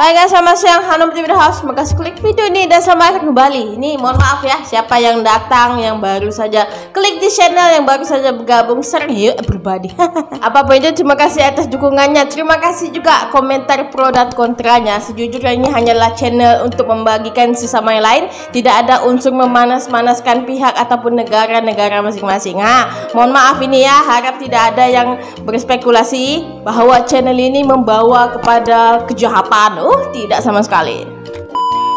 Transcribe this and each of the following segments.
Hai guys, selamat siang. Hanum TV The House. Makasih klik video ini dan selamat datang kembali. Ini mohon maaf ya, siapa yang datang, yang baru saja klik di channel, yang baru saja bergabung, sering yuk everybody. Apapun itu, terima kasih atas dukungannya. Terima kasih juga komentar pro dan kontranya. Sejujurnya ini hanyalah channel untuk membagikan sesama yang lain. Tidak ada unsur memanas-manaskan pihak ataupun negara-negara masing-masing. Mohon maaf ini ya, harap tidak ada yang berspekulasi bahwa channel ini membawa kepada kejahatan. Tidak sama sekali.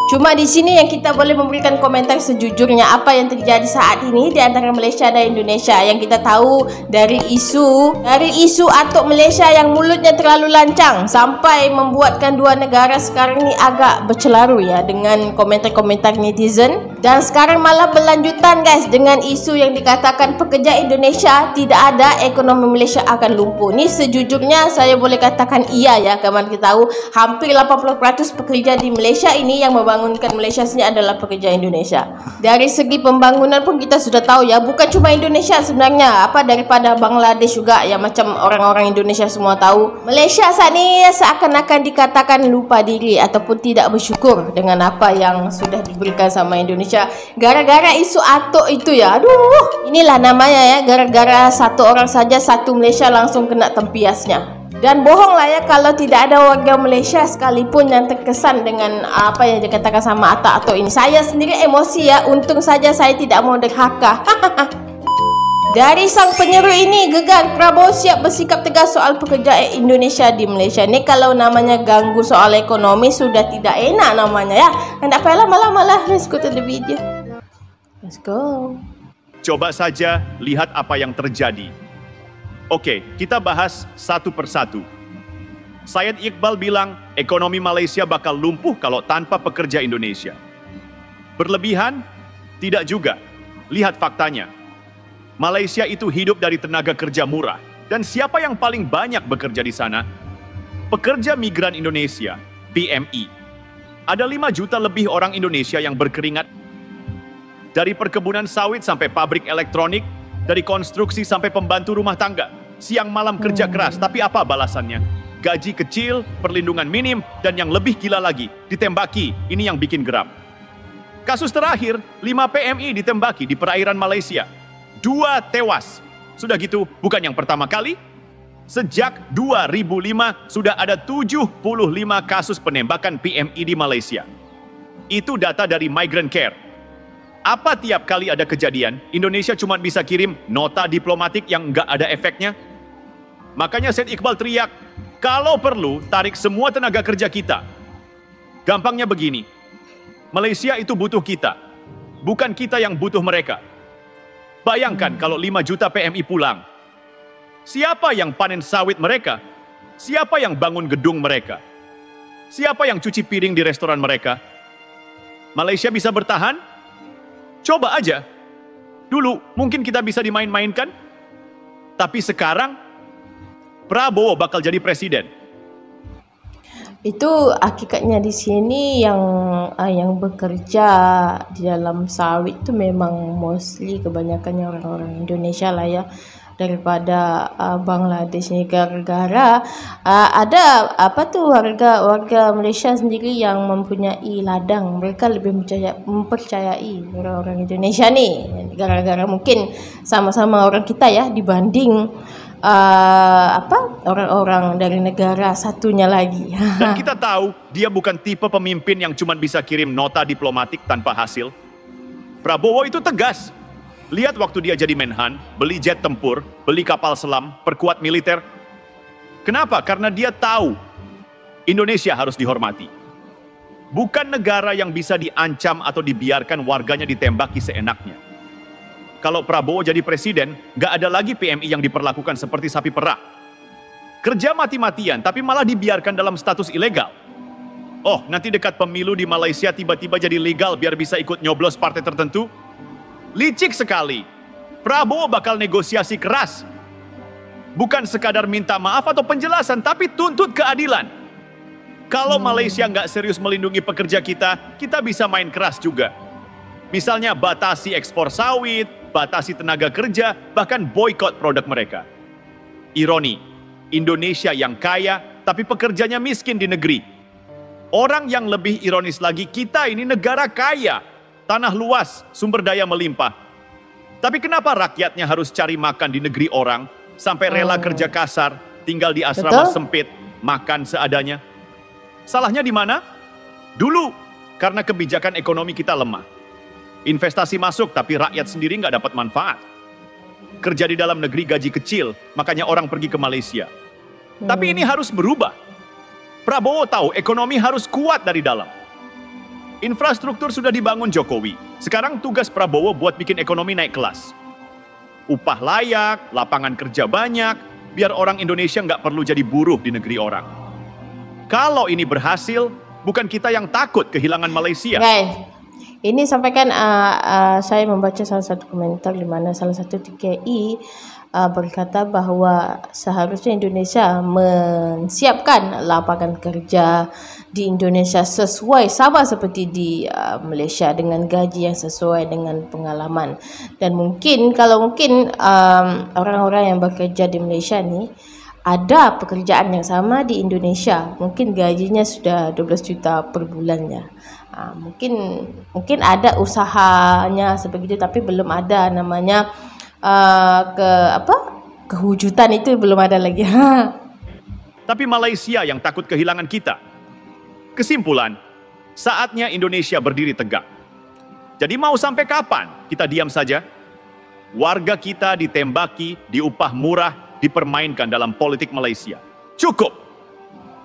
Cuma di sini yang kita boleh memberikan komentar sejujurnya apa yang terjadi saat ini di antara Malaysia dan Indonesia. Yang kita tahu dari isu atok Malaysia yang mulutnya terlalu lancang sampai membuatkan dua negara sekarang ini agak bercelaru ya dengan komentar-komentar netizen. Dan sekarang malah berlanjutan guys dengan isu yang dikatakan pekerja Indonesia tidak ada, ekonomi Malaysia akan lumpuh. Ini sejujurnya saya boleh katakan iya ya, karena kita tahu hampir 80% pekerja di Malaysia ini yang membangunkan Malaysia sini adalah pekerja Indonesia. Dari segi pembangunan pun kita sudah tahu ya, bukan cuma Indonesia sebenarnya, daripada Bangladesh juga ya, macam orang-orang Indonesia semua tahu. Malaysia saat ini seakan-akan dikatakan lupa diri ataupun tidak bersyukur dengan apa yang sudah diberikan sama Indonesia. Gara-gara isu atok itu ya, aduh, inilah namanya ya, gara-gara satu orang saja satu Malaysia langsung kena tempiasnya. Dan bohong lah ya kalau tidak ada warga Malaysia sekalipun yang terkesan dengan apa yang dikatakan sama atok ini. Saya sendiri emosi ya, untung saja saya tidak mau derhaka. Dari sang penyeru ini, gegar Prabowo siap bersikap tegas soal pekerja Indonesia di Malaysia. Ini kalau namanya ganggu soal ekonomi sudah tidak enak namanya ya. Hendak apa lama-lama, let's go to the video. Let's go. Coba saja lihat apa yang terjadi. Oke, kita bahas satu persatu. Syed Iqbal bilang ekonomi Malaysia bakal lumpuh kalau tanpa pekerja Indonesia. Berlebihan? Tidak juga. Lihat faktanya. Malaysia itu hidup dari tenaga kerja murah. Dan siapa yang paling banyak bekerja di sana? Pekerja migran Indonesia, PMI. Ada 5 juta lebih orang Indonesia yang berkeringat. Dari perkebunan sawit sampai pabrik elektronik, dari konstruksi sampai pembantu rumah tangga. Siang malam kerja keras, tapi apa balasannya? Gaji kecil, perlindungan minim, dan yang lebih gila lagi, ditembaki. Ini yang bikin geram. Kasus terakhir, 5 PMI ditembaki di perairan Malaysia. 2 tewas. Sudah gitu, bukan yang pertama kali. Sejak 2005, sudah ada 75 kasus penembakan PMI di Malaysia. Itu data dari Migrant Care. Apa tiap kali ada kejadian, Indonesia cuma bisa kirim nota diplomatik yang nggak ada efeknya? Makanya Syed Iqbal teriak, kalau perlu tarik semua tenaga kerja kita. Gampangnya begini, Malaysia itu butuh kita, bukan kita yang butuh mereka. Bayangkan kalau 5 juta PMI pulang. Siapa yang panen sawit mereka? Siapa yang bangun gedung mereka? Siapa yang cuci piring di restoran mereka? Malaysia bisa bertahan? Coba aja. Dulu mungkin kita bisa dimain-mainkan. Tapi sekarang Prabowo bakal jadi presiden. Itu hakikatnya di sini yang bekerja di dalam sawit itu memang mostly kebanyakannya orang-orang Indonesia lah ya, daripada Bangladesh ini. Gara-gara ada warga Malaysia sendiri yang mempunyai ladang, mereka lebih mempercayai orang-orang Indonesia nih, gara-gara mungkin sama-sama orang kita ya dibanding orang-orang dari negara satunya lagi. Dan kita tahu dia bukan tipe pemimpin yang cuma bisa kirim nota diplomatik tanpa hasil. Prabowo itu tegas. Lihat waktu dia jadi Menhan, beli jet tempur, beli kapal selam, perkuat militer. Kenapa? Karena dia tahu Indonesia harus dihormati. Bukan negara yang bisa diancam atau dibiarkan warganya ditembaki seenaknya. Kalau Prabowo jadi presiden, nggak ada lagi PMI yang diperlakukan seperti sapi perah. Kerja mati-matian, tapi malah dibiarkan dalam status ilegal. Oh, nanti dekat pemilu di Malaysia tiba-tiba jadi legal biar bisa ikut nyoblos partai tertentu? Licik sekali. Prabowo bakal negosiasi keras. Bukan sekadar minta maaf atau penjelasan, tapi tuntut keadilan. Kalau Malaysia nggak serius melindungi pekerja kita, kita bisa main keras juga. Misalnya batasi ekspor sawit, batasi tenaga kerja, bahkan boykot produk mereka. Ironi, Indonesia yang kaya tapi pekerjanya miskin di negeri. Orang yang lebih ironis lagi, kita ini negara kaya, tanah luas, sumber daya melimpah. Tapi kenapa rakyatnya harus cari makan di negeri orang, sampai rela kerja kasar, tinggal di asrama sempit, makan seadanya? Salahnya di mana? Dulu, karena kebijakan ekonomi kita lemah. Investasi masuk, tapi rakyat sendiri nggak dapat manfaat. Kerja di dalam negeri gaji kecil, makanya orang pergi ke Malaysia. Tapi ini harus berubah. Prabowo tahu ekonomi harus kuat dari dalam. Infrastruktur sudah dibangun Jokowi. Sekarang tugas Prabowo buat bikin ekonomi naik kelas. Upah layak, lapangan kerja banyak, biar orang Indonesia nggak perlu jadi buruh di negeri orang. Kalau ini berhasil, bukan kita yang takut kehilangan Malaysia. Guys, ini sampaikan saya membaca salah satu komentar di mana salah satu TKI berkata bahwa seharusnya Indonesia menyiapkan lapangan kerja di Indonesia sesuai sama seperti di Malaysia dengan gaji yang sesuai dengan pengalaman. Dan kalau mungkin orang-orang yang bekerja di Malaysia nih ada pekerjaan yang sama di Indonesia, mungkin gajinya sudah 12 juta per bulannya. Mungkin ada usahanya sebegitu, tapi belum ada namanya kewujudan itu belum ada lagi. Tapi Malaysia yang takut kehilangan kita. Kesimpulan, saatnya Indonesia berdiri tegak. Jadi mau sampai kapan kita diam saja? Warga kita ditembaki, diupah murah, dipermainkan dalam politik Malaysia. Cukup!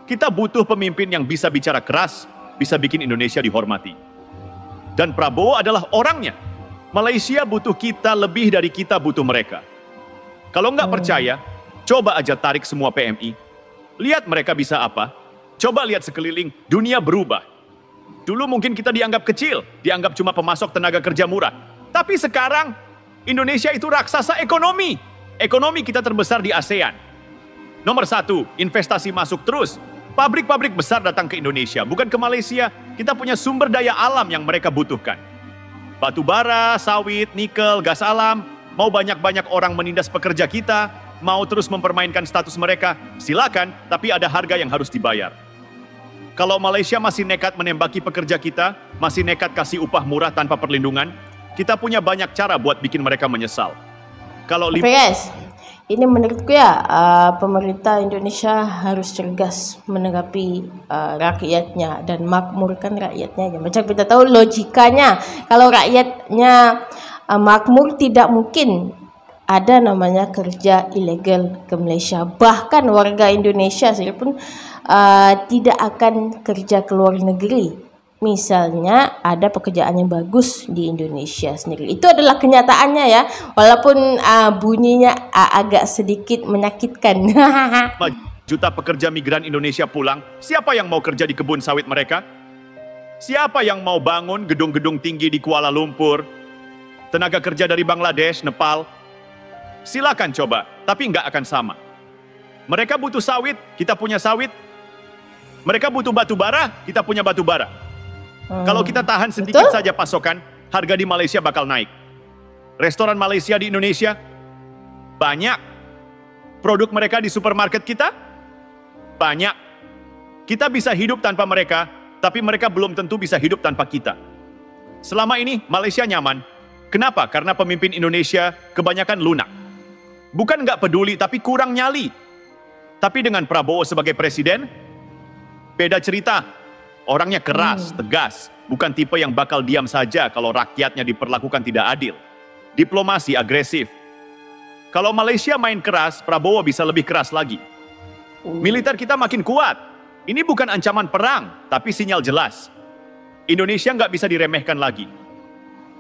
Kita butuh pemimpin yang bisa bicara keras, bisa bikin Indonesia dihormati. Dan Prabowo adalah orangnya. Malaysia butuh kita lebih dari kita butuh mereka. Kalau nggak percaya, coba aja tarik semua PMI. Lihat mereka bisa apa. Coba lihat sekeliling, dunia berubah. Dulu mungkin kita dianggap kecil, dianggap cuma pemasok tenaga kerja murah. Tapi sekarang, Indonesia itu raksasa ekonomi. Ekonomi kita terbesar di ASEAN. Nomor 1, investasi masuk terus. Pabrik-pabrik besar datang ke Indonesia, bukan ke Malaysia. Kita punya sumber daya alam yang mereka butuhkan. Batu bara, sawit, nikel, gas alam. Mau banyak-banyak orang menindas pekerja kita, mau terus mempermainkan status mereka, silakan, tapi ada harga yang harus dibayar. Kalau Malaysia masih nekat menembaki pekerja kita, masih nekat kasih upah murah tanpa perlindungan, kita punya banyak cara buat bikin mereka menyesal. Kalau guys, ini menurutku ya, pemerintah Indonesia harus cergas menanggapi rakyatnya dan makmurkan rakyatnya. Macam kita tahu logikanya, kalau rakyatnya makmur, tidak mungkin ada namanya kerja ilegal ke Malaysia. Bahkan warga Indonesia sendiri pun tidak akan kerja ke luar negeri. Misalnya ada pekerjaan yang bagus di Indonesia sendiri. Itu adalah kenyataannya ya, walaupun bunyinya agak sedikit menyakitkan. Juta pekerja migran Indonesia pulang, siapa yang mau kerja di kebun sawit mereka? Siapa yang mau bangun gedung-gedung tinggi di Kuala Lumpur? Tenaga kerja dari Bangladesh, Nepal? Silakan coba, tapi nggak akan sama. Mereka butuh sawit, kita punya sawit. Mereka butuh batu bara, kita punya batu bara. Kalau kita tahan sedikit saja pasokan, harga di Malaysia bakal naik. Restoran Malaysia di Indonesia, banyak. Produk mereka di supermarket kita, banyak. Kita bisa hidup tanpa mereka, tapi mereka belum tentu bisa hidup tanpa kita. Selama ini, Malaysia nyaman. Kenapa? Karena pemimpin Indonesia kebanyakan lunak. Bukan nggak peduli, tapi kurang nyali. Tapi dengan Prabowo sebagai presiden, beda cerita. Orangnya keras, tegas, bukan tipe yang bakal diam saja kalau rakyatnya diperlakukan tidak adil. Diplomasi agresif. Kalau Malaysia main keras, Prabowo bisa lebih keras lagi. Militer kita makin kuat. Ini bukan ancaman perang, tapi sinyal jelas. Indonesia nggak bisa diremehkan lagi.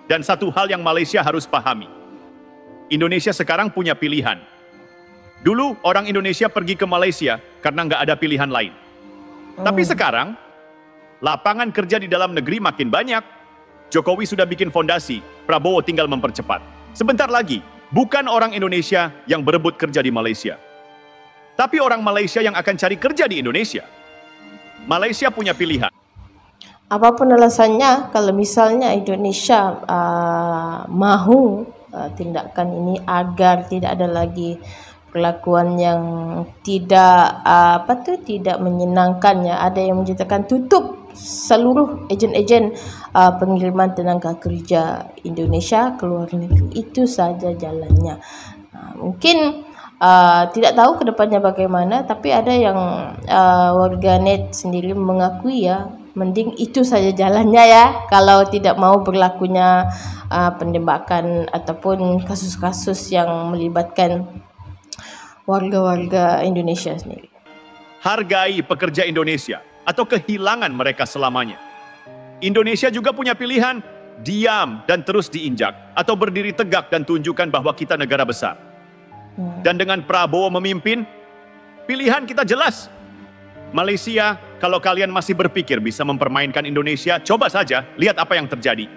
Dan satu hal yang Malaysia harus pahami. Indonesia sekarang punya pilihan. Dulu orang Indonesia pergi ke Malaysia karena nggak ada pilihan lain. Tapi sekarang, lapangan kerja di dalam negeri makin banyak. Jokowi sudah bikin fondasi, Prabowo tinggal mempercepat. Sebentar lagi, bukan orang Indonesia yang berebut kerja di Malaysia. Tapi orang Malaysia yang akan cari kerja di Indonesia. Malaysia punya pilihan. Apapun alasannya, kalau misalnya Indonesia mahu tindakan ini agar tidak ada lagi perlakuan yang tidak tidak menyenangkan, ya. Ada yang menyatakan tutup seluruh ejen-ejen pengiriman tenaga kerja Indonesia ke luar negeri. Itu saja jalannya. Mungkin tidak tahu kedepannya bagaimana, tapi ada yang warganet sendiri mengakui, ya, mending itu saja jalannya, ya, kalau tidak mau berlakunya penembakan ataupun kasus-kasus yang melibatkan warga-warga Indonesia sendiri. Hargai pekerja Indonesia atau kehilangan mereka selamanya. Indonesia juga punya pilihan, diam dan terus diinjak, atau berdiri tegak dan tunjukkan bahwa kita negara besar. Dan dengan Prabowo memimpin, pilihan kita jelas. Malaysia, kalau kalian masih berpikir bisa mempermainkan Indonesia, coba saja lihat apa yang terjadi.